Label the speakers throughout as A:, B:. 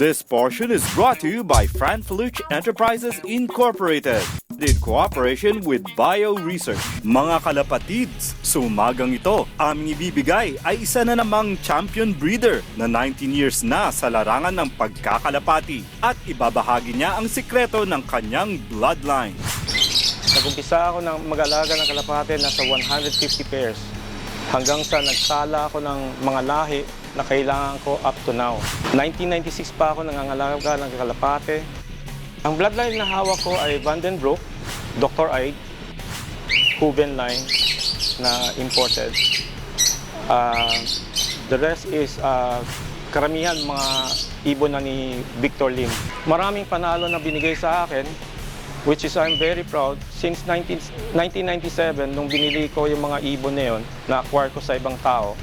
A: This portion is brought to you by Fran Feluch Enterprises Incorporated in cooperation with Bio Research. Mga kalapatids, sa umagang ito, aming ibibigay ay isa na namang champion breeder na 19 years na sa larangan ng pagkakalapati at ibabahagi niya ang sikreto ng kanyang bloodline.
B: Nag-umpisa ako ng mag-alaga ng kalapati nasa 150 pairs hanggang sa nagsala ako ng mga lahi na kailangan ko up to now. 1996 pa ako nangangalaga ng kalapate. Ang bloodline na hawak ko ay Vandenbroek, Dr. Ide, Hooven line na imported. The rest is karamihan mga ibon na ni Victor Lim. Maraming panalo na binigay sa akin, which is I'm very proud. Since 1997, nung binili ko yung mga ibon na yun, na-acquire ko sa ibang tao,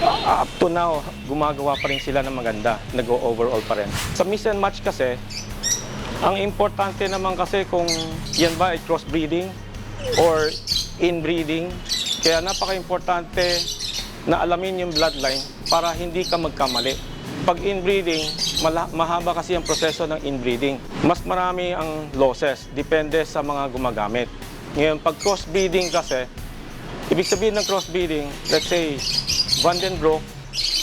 B: up to now, gumagawa pa rin sila ng maganda, nag-overall pa rin. Sa miss and match kasi, ang importante naman kasi kung yan ba ay crossbreeding or inbreeding, kaya napaka-importante na alamin yung bloodline para hindi ka magkamali. Pag inbreeding, mahaba kasi ang proseso ng inbreeding. Mas marami ang losses, depende sa mga gumagamit. Ngayon, pag crossbreeding kasi, ibig sabihin ng crossbreeding, let's say, Vandenbroek,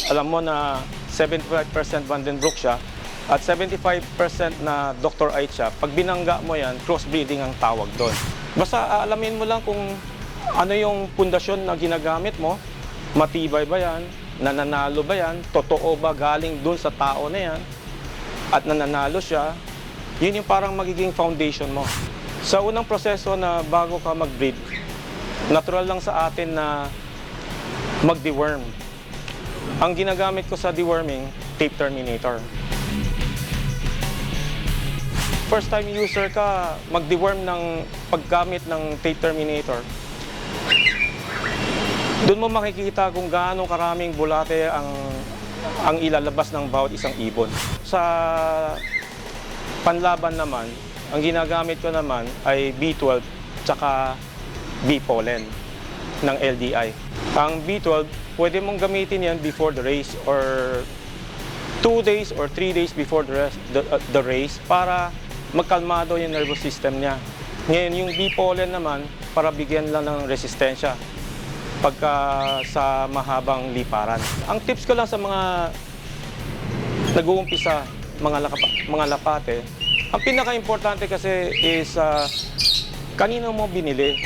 B: alam mo na 75% Vandenbroek siya, at 75% na Dr. Ide siya. Pag binangga mo yan, crossbreeding ang tawag doon. Basta alamin mo lang kung ano yung pundasyon na ginagamit mo, matibay ba yan, nananalo ba yan, totoo ba galing doon sa tao na yan, at nananalo siya, yun yung parang magiging foundation mo. Sa unang proseso na bago ka mag-breed, natural lang sa atin na mag-deworm. Ang ginagamit ko sa deworming, tape terminator. First time user ka, mag-deworm ng paggamit ng tape terminator, doon mo makikita kung gaano karaming bulate ang ilalabas ng bawat isang ibon. Sa panlaban naman, ang ginagamit ko naman ay B12 tsaka B-pollen ng LDI. Ang B12, pwede mong gamitin yan before the race or 2 days or 3 days before the race para magkalmado yung nervous system niya. Ngayon, yung B-pollen naman, para bigyan lang ng resistensya pagka sa mahabang liparan. Ang tips ko lang sa mga nag-uumpisa, mga lapate, ang pinaka-importante kasi is kanino mo binili.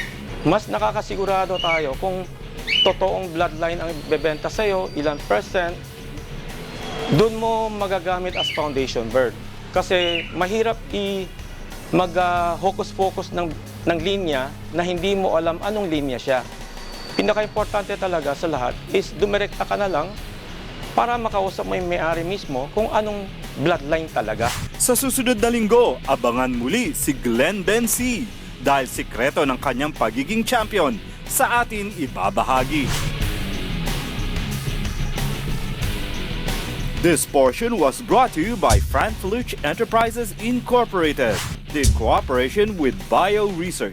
B: Mas nakakasigurado tayo kung totoong bloodline ang bebenta sa'yo, ilang %, doon mo magagamit as foundation bird. Kasi mahirap mag-hocus-focus ng linya na hindi mo alam anong linya siya. Pinaka-importante talaga sa lahat is dumirekta ka na lang para makausap mo yung may-ari mismo kung anong bloodline talaga.
A: Sa susunod na linggo, abangan muli si Glenn Bensi dahil sikreto ng kanyang pagiging champion sa atin ibabahagi. This portion was brought to you by Fran Feluch Enterprises Incorporated in cooperation with Bio Research.